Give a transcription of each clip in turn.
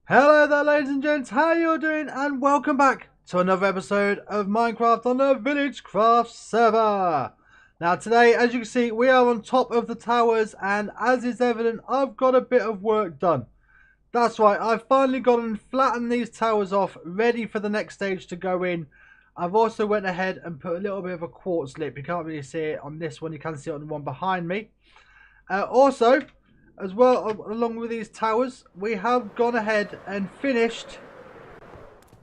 Hello there, ladies and gents, how you doing? And welcome back to another episode of Minecraft on the VillageCraft server. Now today, as you can see, we are on top of the towers, and as is evident, I've got a bit of work done. That's right, I've finally gone and flattened these towers off, ready for the next stage to go in. I've also went ahead and put a little bit of a quartz lip. You can't really see it on this one, you can see it on the one behind me. Also, as well, along with these towers, we have gone ahead and finished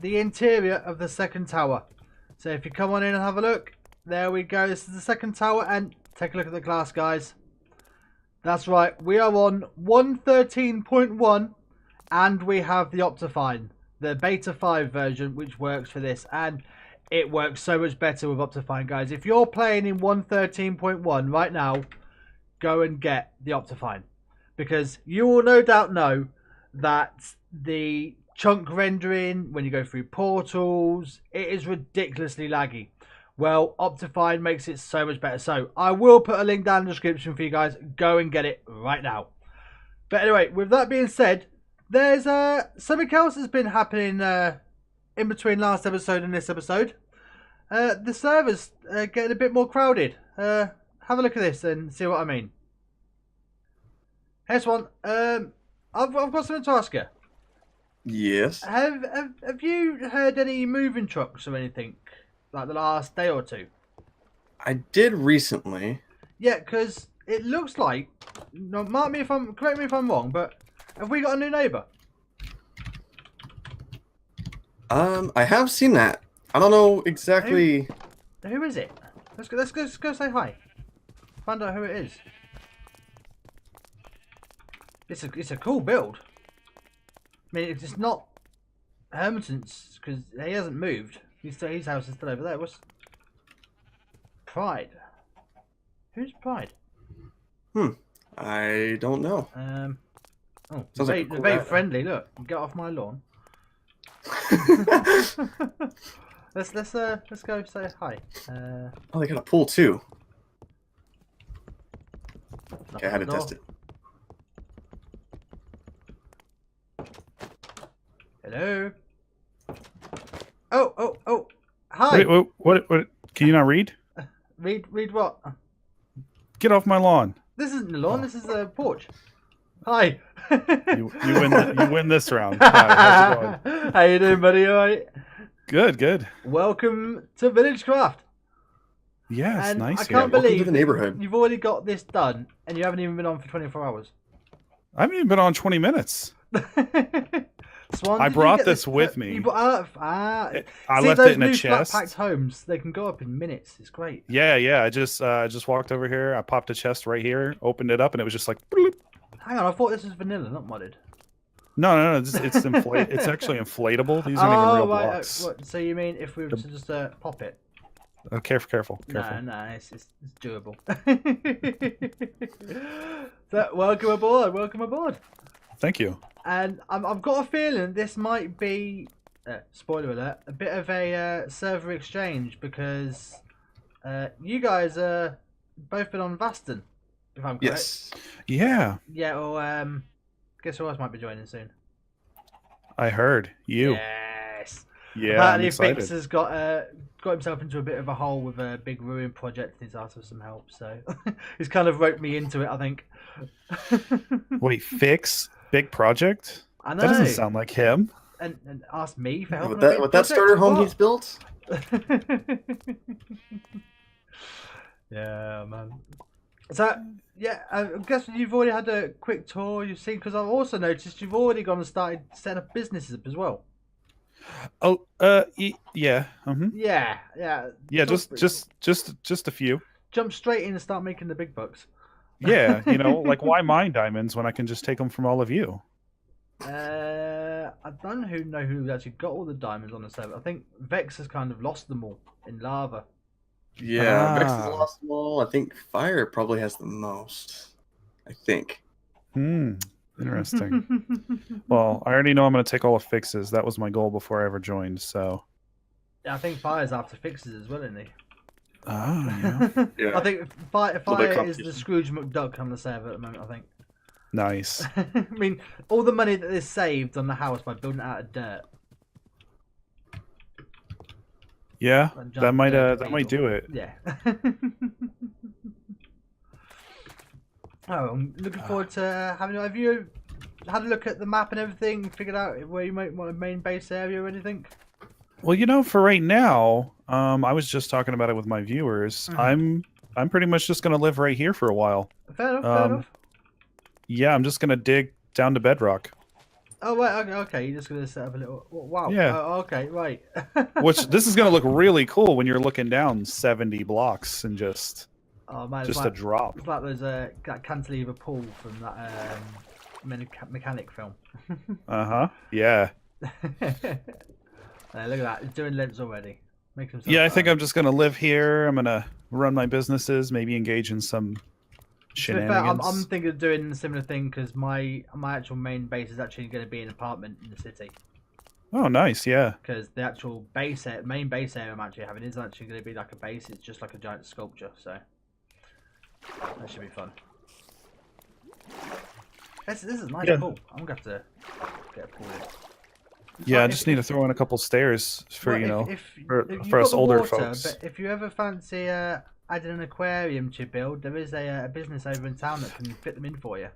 the interior of the second tower. So if you come on in and have a look, there we go. This is the second tower, and take a look at the glass, guys. That's right, we are on 1.13.1, and we have the Optifine, the beta 5 version, which works for this, and it works so much better with Optifine, guys. If you're playing in 1.13.1 right now, go and get the Optifine, because you will no doubt know that the chunk rendering, when you go through portals, it is ridiculously laggy. Well, Optifine makes it so much better. So I will put a link down in the description for you guys. Go and get it right now. But anyway, with that being said, there's something else that's been happening in between last episode and this episode. The server's getting a bit more crowded. Have a look at this and see what I mean. Here's one. I've got something to ask you. Yes. Have you heard any moving trucks or anything like the last day or two? I did recently. Yeah, because it looks like. No, correct me if I'm wrong, but have we got a new neighbour? I have seen that. I don't know exactly. Who is it? Let's go say hi. Find out who it is. It's a cool build. I mean, it's not Hermiton's because he hasn't moved. His house is still over there. What's Pride? Who's Pride? I don't know. Oh, Sounds very, like a cool very guy. friendly. Look, get off my lawn. let's go say hi. Oh, they got a pool too. Knock Okay, I on had to the door. test it. Hello. Oh. Hi. Wait, what? Can you not read? Read what? Get off my lawn. This isn't the lawn. This is a porch. Hi. You win this round. Hi, how's it going? How you doing, buddy? All right. Good. Welcome to VillageCraft. Yeah, it's And nice I here. can't Welcome to believe the neighborhood. you've already got this done, and you haven't even been on for 24 hours. I haven't even been on 20 minutes. Swan, I did you brought get this with me. You brought, I see left those it in a new chest. flat-packed homes? They can go up in minutes. It's great. Yeah. I just walked over here. I popped a chest right here, opened it up, and it was just like. Bloop. Hang on, I thought this was vanilla, not modded. No. It's it's actually inflatable. These aren't even real blocks. What, so you mean if we were to just pop it? Oh, careful. No, it's doable. So, welcome aboard. Thank you. And I've got a feeling this might be, spoiler alert, a bit of a server exchange because you guys both been on Vaston, if I'm correct. Yes. Yeah, Yeah, well, guess who else might be joining soon? I heard you. Yes. Yeah, I'm Apparently excited. Fix has got himself into a bit of a hole with a big ruin project and he's asked for some help, so he's kind of roped me into it, I think. Wait, Fix? Big project? I know. That doesn't sound like him. And asked me for help. With that starter home he's built. Yeah, man. So, yeah, I guess you've already had a quick tour. You've seen, because I've also noticed you've already gone and started setting up businesses up as well. Oh, yeah. Yeah. Yeah, just a few. Jump straight in and start making the big bucks. Yeah, like why mine diamonds when I can just take them from all of you? I don't know who actually got all the diamonds on the server. I think Vex has kind of lost them all in lava. Yeah, Vex Ah. has lost them all. I think Fire probably has the most. I think. Interesting. Well, I already know I'm going to take all the fixes. That was my goal before I ever joined, so. Yeah, I think Fire's after fixes as well, isn't he? Oh, yeah. Yeah. I think Fire is the competition. Scrooge McDuck on the server at the moment, I think. Nice. I mean, all the money that they saved on the house by building it out of dirt. Yeah, And that might dirt that might illegal. do it. Yeah. Oh, I'm looking forward to having. Have you had a look at the map and everything? Figured out where you might want a main base area or anything? Well, you know, for right now, I was just talking about it with my viewers. I'm pretty much just gonna live right here for a while. Fair enough. Fair enough. Yeah, I'm just gonna dig down to bedrock. Oh wait, okay. You're just gonna set up a little. Wow. Yeah. Okay. Right. Which this is gonna look really cool when you're looking down 70 blocks and just Oh man, a drop. It's like there's that cantilever pool from that mechanic film. Yeah. Look at that. He's doing lens already. Makes himself Yeah, I think I'm just gonna live here. I'm gonna run my businesses, maybe engage in some To be fair, shenanigans. I'm thinking of doing a similar thing because my actual main base is actually going to be an apartment in the city. Oh, nice. Yeah. Because the actual main base area I'm actually having is actually going to be like a base. It's just like a giant sculpture, so that should be fun. This is a nice pool. I'm going to have to get a pool in. Yeah, I just need to throw in a couple stairs for Well, for us older water, folks. But if you ever fancy adding an aquarium to your build, there is a business over in town that can fit them in for you.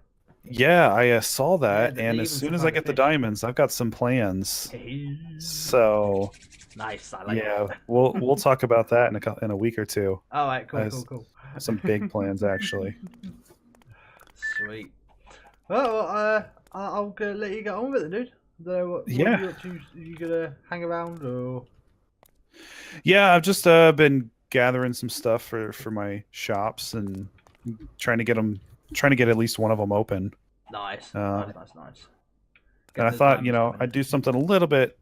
Yeah, I saw that, they and even as soon as supply I get the fish. diamonds, I've got some plans. So Nice, I like yeah, it. we'll talk about that in a week or two. All right, cool, As- cool. Some big plans actually. Sweet. Well, I'll go let you get on with it, dude. What Yeah. you up to? You gonna hang around or? Yeah, I've just been gathering some stuff for my shops and trying to get at least one of them open. Nice. Uh, Nice. And I thought, I'd do something a little bit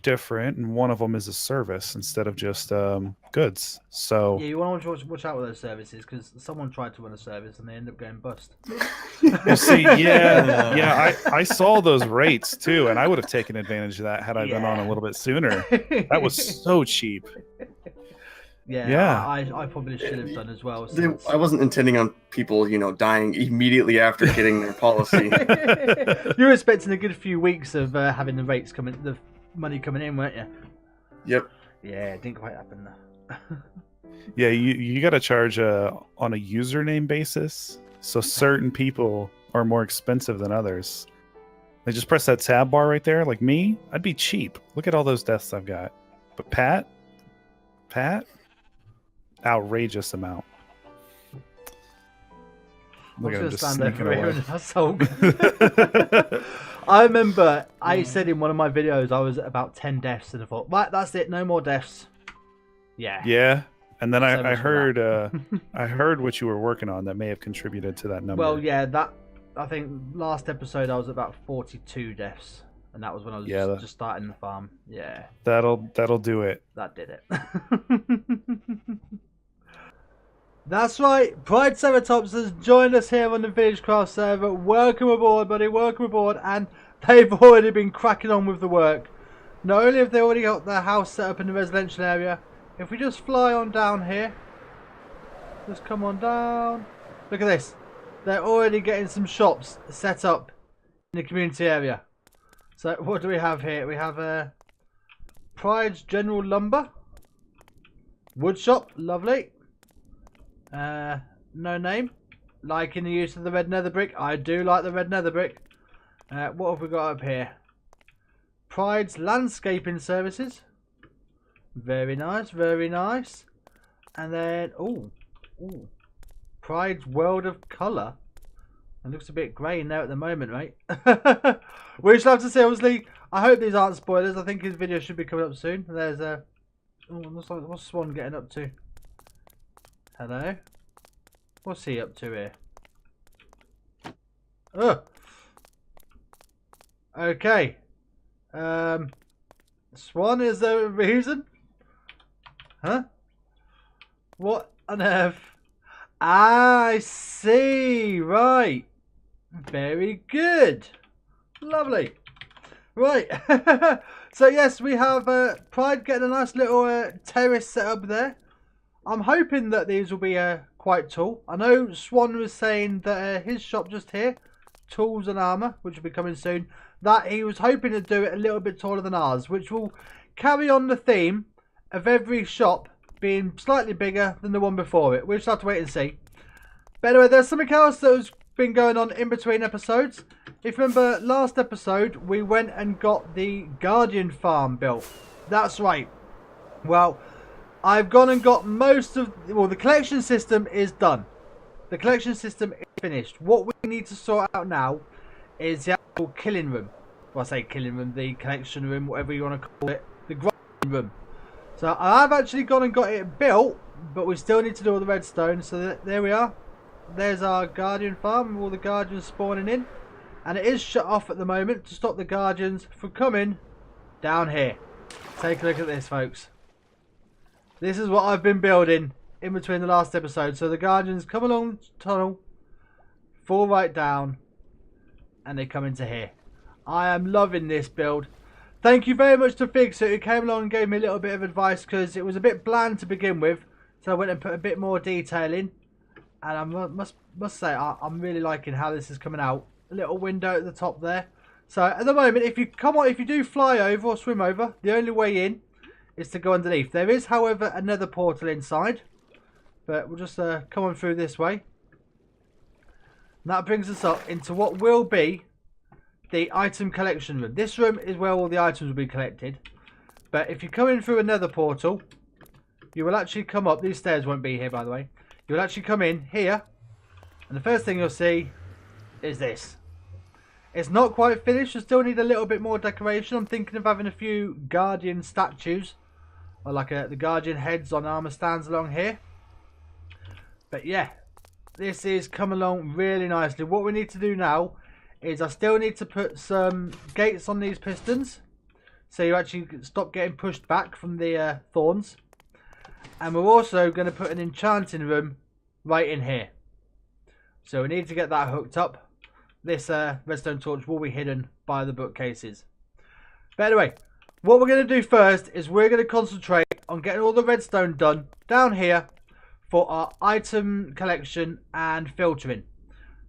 different, and one of them is a service instead of just goods. So Yeah, you want to watch out with those services because someone tried to run a service and they end up going bust. well, see, yeah, I saw those rates too, and I would have taken advantage of that had I been on a little bit sooner. That was so cheap. Yeah. I probably should have done as well. Since... I wasn't intending on people, dying immediately after getting their policy. You were expecting a good few weeks of having the money coming in, weren't you? Yep. Yeah, it didn't quite happen though. Yeah, you got to charge on a username basis. So certain people are more expensive than others. They just press that tab bar right there. Like me, I'd be cheap. Look at all those deaths I've got. But Pat, outrageous amount. Look at him just sneaking away. I remember I said in one of my videos I was at about 10 deaths and I thought, right, that's it, no more deaths. Yeah. Yeah. And then So I much for heard I heard what you were working on that may have contributed to that number. Well, yeah, I think last episode I was about 42 deaths, and that was when I was just starting the farm. Yeah. That'll do it. That did it. That's right, Triceratops has joined us here on the VillageCraft server. Welcome aboard, buddy, welcome aboard. And they've already been cracking on with the work. Not only have they already got their house set up in the residential area, if we just fly on down here, just come on down. Look at this. They're already getting some shops set up in the community area. So what do we have here? We have Pride's General Lumber. Wood shop, lovely. No name. Liking the use of the red nether brick. I do like the red nether brick. What have we got up here? Pride's Landscaping Services. Very nice, very nice. And then, Pride's World of Colour. It looks a bit grey in there at the moment, right? We shall have to see, obviously. I hope these aren't spoilers. I think his video should be coming up soon. There's a... what's Swan getting up to? Hello? What's he up to here? Oh! Okay. Swan, is there a reason? Huh? What on earth? I see. Right. Very good. Lovely. Right. So yes, we have Pride getting a nice little terrace set up there. I'm hoping that these will be quite tall. I know Swan was saying that his shop just here tools and armor, which will be coming soon, that he was hoping to do it a little bit taller than ours, which will carry on the theme of every shop being slightly bigger than the one before it. We'll just have to wait and see. But anyway, there's something else that has been going on in between episodes. If you remember last episode, we went and got the Guardian farm built. That's right. Well, I've gone and got most of... Well, the collection system is done. The collection system is finished. What we need to sort out now is the actual killing room. Well, I say killing room, the collection room, whatever you want to call it. The grinding room. So I've actually gone and got it built, but we still need to do all the redstone. So there we are. There's our Guardian farm with all the Guardians spawning in. And it is shut off at the moment to stop the Guardians from coming down here. Take a look at this, folks. This is what I've been building in between the last episode. So the Guardians come along the tunnel, fall right down, and they come into here. I am loving this build. Thank you very much to Figsuit, who came along and gave me a little bit of advice, because it was a bit bland to begin with. So I went and put a bit more detail in. And I must say, I'm really liking how this is coming out. A little window at the top there. So at the moment, if you do fly over or swim over, the only way in is to go underneath. There is, however, another portal inside. But we'll just come on through this way. And that brings us up into what will be the item collection room. This room is where all the items will be collected. But if you come in through another portal, you will actually come up. These stairs won't be here, by the way. You'll actually come in here. And the first thing you'll see is this. It's not quite finished. You still need a little bit more decoration. I'm thinking of having a few Guardian statues. Or like the Guardian heads on armor stands along here. But yeah, this is come along really nicely. What we need to do now is I still need to put some gates on these pistons. So you actually stop getting pushed back from the thorns. And we're also going to put an enchanting room right in here. So we need to get that hooked up. This redstone torch will be hidden by the bookcases. But anyway, what we're going to do first is we're going to concentrate on getting all the redstone done down here for our item collection and filtering.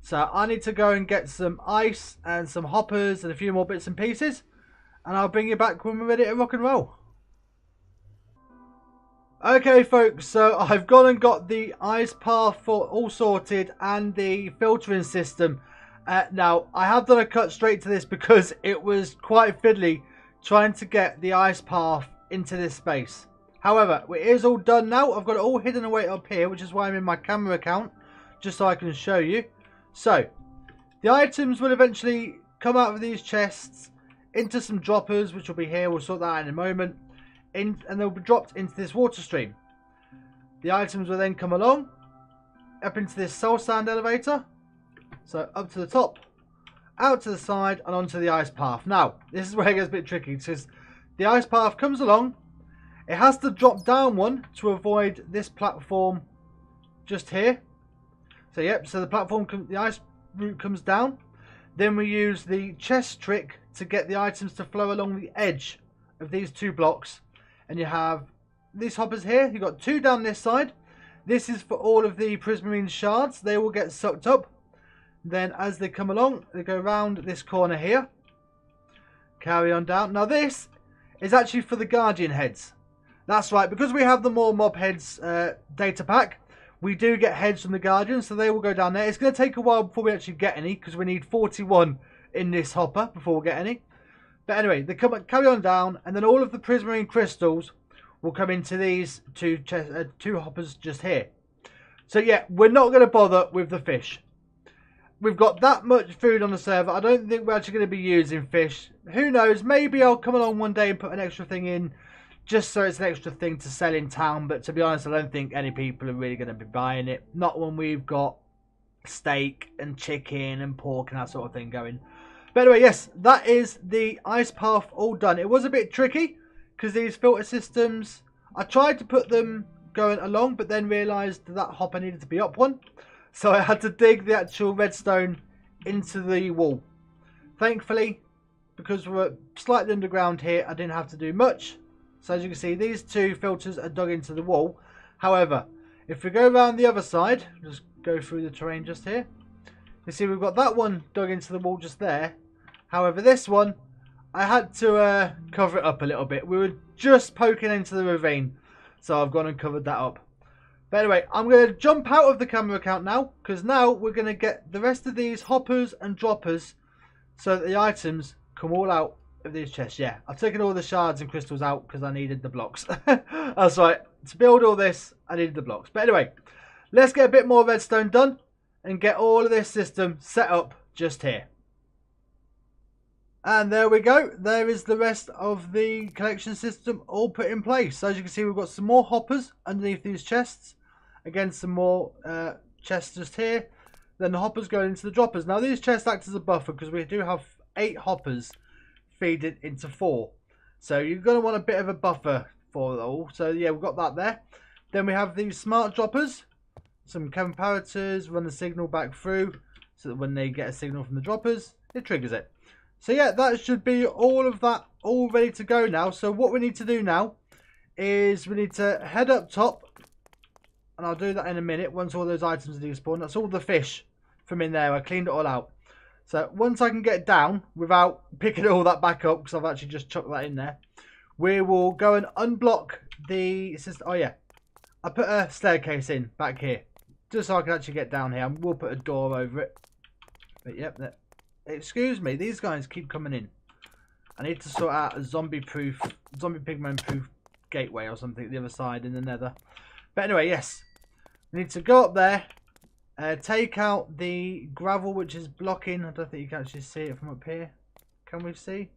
So I need to go and get some ice and some hoppers and a few more bits and pieces. And I'll bring you back when we're ready to rock and roll. Okay folks, so I've gone and got the ice path all sorted and the filtering system. Now, I have done a cut straight to this because it was quite fiddly trying to get the ice path into this space. However, it is all done now. I've got it all hidden away up here, which is why I'm in my camera account, just so I can show you. So, the items will eventually come out of these chests into some droppers, which will be here. We'll sort that out in a moment. And they'll be dropped into this water stream. The items will then come along up into this soul sand elevator. So up to the top, out to the side, and onto the ice path. Now, this is where it gets a bit tricky, because the ice path comes along. It has to drop down one to avoid this platform just here. So yep, so the platform, the ice route comes down. Then we use the chest trick to get the items to flow along the edge of these two blocks. And you have these hoppers here. You've got two down this side. This is for all of the Prismarine shards. They will get sucked up. Then as they come along, they go around this corner here. Carry on down. Now this is actually for the Guardian heads. That's right. Because we have the more mob heads data pack, we do get heads from the Guardians. So they will go down there. It's going to take a while before we actually get any, because we need 41 in this hopper before we get any. But anyway, they carry on down, and then all of the Prismarine crystals will come into these two hoppers just here. So yeah, we're not going to bother with the fish. We've got that much food on the server. I don't think we're actually going to be using fish. Who knows? Maybe I'll come along one day and put an extra thing in, just so it's an extra thing to sell in town. But to be honest, I don't think any people are really going to be buying it. Not when we've got steak and chicken and pork and that sort of thing going. But anyway, yes, that is the ice path all done. It was a bit tricky because these filter systems, I tried to put them going along, but then realised that hopper needed to be up one. So I had to dig the actual redstone into the wall. Thankfully, because we're slightly underground here, I didn't have to do much. So as you can see, these two filters are dug into the wall. However, if we go around the other side, just go through the terrain just here. You see, we've got that one dug into the wall just there. However, this one, I had to cover it up a little bit. We were just poking into the ravine, so I've gone and covered that up. But anyway, I'm going to jump out of the camera account now, because now we're going to get the rest of these hoppers and droppers so that the items come all out of these chests. Yeah, I've taken all the shards and crystals out because I needed the blocks. That's right. To build all this, I needed the blocks. But anyway, let's get a bit more redstone done and get all of this system set up just here. And there we go. There is the rest of the collection system all put in place. So as you can see, we've got some more hoppers underneath these chests. Again, some more chests just here. Then the hoppers going into the droppers. Now these chests act as a buffer because we do have 8 hoppers feeding into 4. So you're going to want a bit of a buffer for it all. So yeah, we've got that there. Then we have these smart droppers. Some comparators run the signal back through so that when they get a signal from the droppers, it triggers it. So yeah, that should be all of that all ready to go now. So what we need to do now is we need to head up top. And I'll do that in a minute once all those items are despawned. That's all the fish from in there. I cleaned it all out. So once I can get down without picking all that back up, because I've actually just chucked that in there, we will go and unblock the system. Oh yeah, I put a staircase in back here just so I can actually get down here. And we'll put a door over it. But yep, excuse me, these guys keep coming in. I need to sort out a zombie pigman proof gateway or something at the other side in the nether. But anyway, yes. We need to go up there, take out the gravel which is blocking. I don't think you can actually see it from up here. Can we see?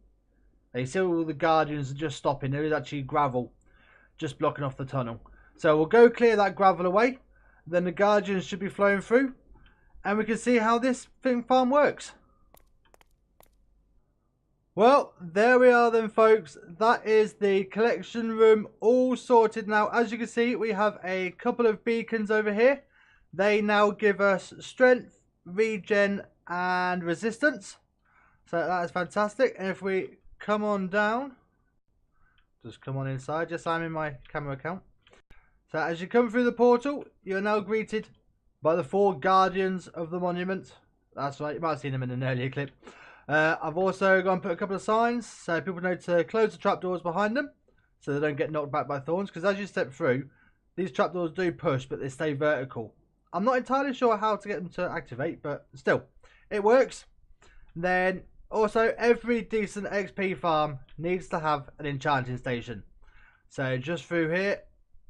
You see all the guardians are just stopping. There is actually gravel just blocking off the tunnel. So we'll go clear that gravel away. Then the guardians should be flowing through. And we can see how this farm works. Well, there we are then, folks. That is the collection room all sorted now. As you can see, we have a couple of beacons over here. They now give us strength, regen, and resistance. So that is fantastic. And if we come on down, just come on inside. Just I'm in my camera account. So as you come through the portal, you're now greeted by the 4 guardians of the monument. That's right. You might have seen them in an earlier clip. I've also gone and put a couple of signs so people know to close the trapdoors behind them so they don't get knocked back by thorns, because as you step through, these trapdoors do push but they stay vertical. I'm not entirely sure how to get them to activate, but still, it works. Then also, every decent XP farm needs to have an enchanting station. So just through here,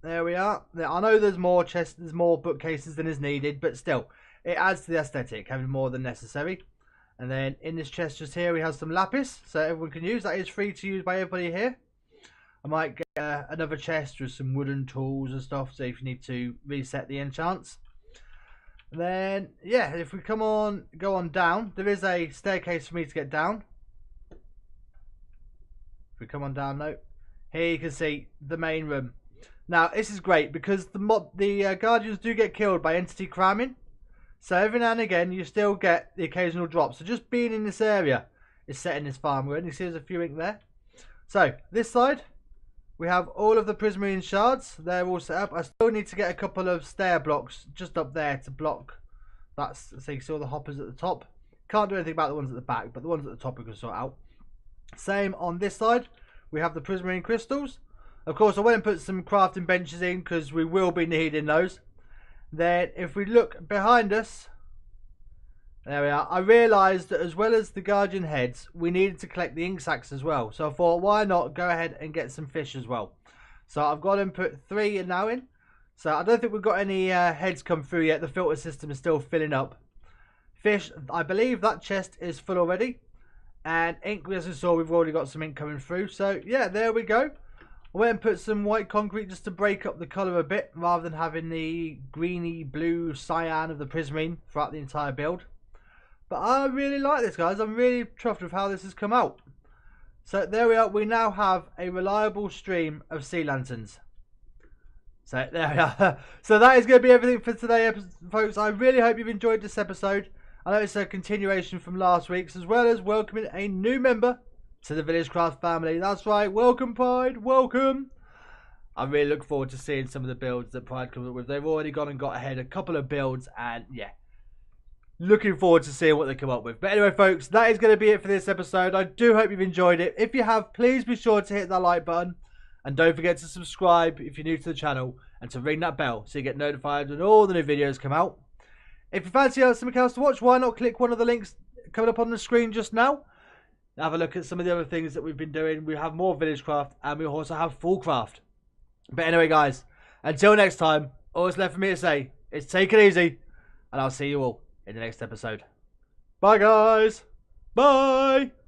there we are. Now, I know there's more chests, there's more bookcases than is needed, but still, it adds to the aesthetic, having more than necessary. And then in this chest just here we have some lapis, so everyone can use. That is free to use by everybody here. I might get another chest with some wooden tools and stuff, so if you need to reset the enchants. And then yeah, if we go on down, there is a staircase for me to get down. If we come on down now, here you can see the main room. Now this is great because the guardians do get killed by entity cramming. So every now and again, you still get the occasional drop. So just being in this area is setting this farm good. You see there's a few ink there. So this side, we have all of the Prismarine shards. They're all set up. I still need to get a couple of stair blocks just up there to block. That's, so you see all the hoppers at the top. Can't do anything about the ones at the back, but the ones at the top we can sort out. Same on this side. We have the Prismarine crystals. Of course, I went and put some crafting benches in because we will be needing those. Then if we look behind us, there we are. I realised that as well as the guardian heads, we needed to collect the ink sacks as well. So I thought, why not go ahead and get some fish as well. So I've got and put 3 now in. So I don't think we've got any heads come through yet. The filter system is still filling up. Fish, I believe that chest is full already. And ink, as you saw, we've already got some ink coming through. So yeah, there we go. I went and put some white concrete just to break up the colour a bit, rather than having the greeny blue cyan of the Prismarine throughout the entire build. But I really like this, guys. I'm really chuffed with how this has come out. So there we are. We now have a reliable stream of sea lanterns. So there we are. So that is going to be everything for today, folks. I really hope you've enjoyed this episode. I know it's a continuation from last week's, as well as welcoming a new member to the VillageCraft family. That's right, welcome Pride, welcome. I really look forward to seeing some of the builds that Pride comes up with. They've already gone and got ahead a couple of builds, and yeah, looking forward to seeing what they come up with. But anyway, folks, that is going to be it for this episode. I do hope you've enjoyed it. If you have, please be sure to hit that like button. And don't forget to subscribe if you're new to the channel. And to ring that bell so you get notified when all the new videos come out. If you fancy something else to watch, why not click one of the links coming up on the screen just now. Have a look at some of the other things that we've been doing. We have more VillageCraft and we also have full craft. But anyway, guys, until next time, all that's left for me to say is take it easy. And I'll see you all in the next episode. Bye, guys. Bye.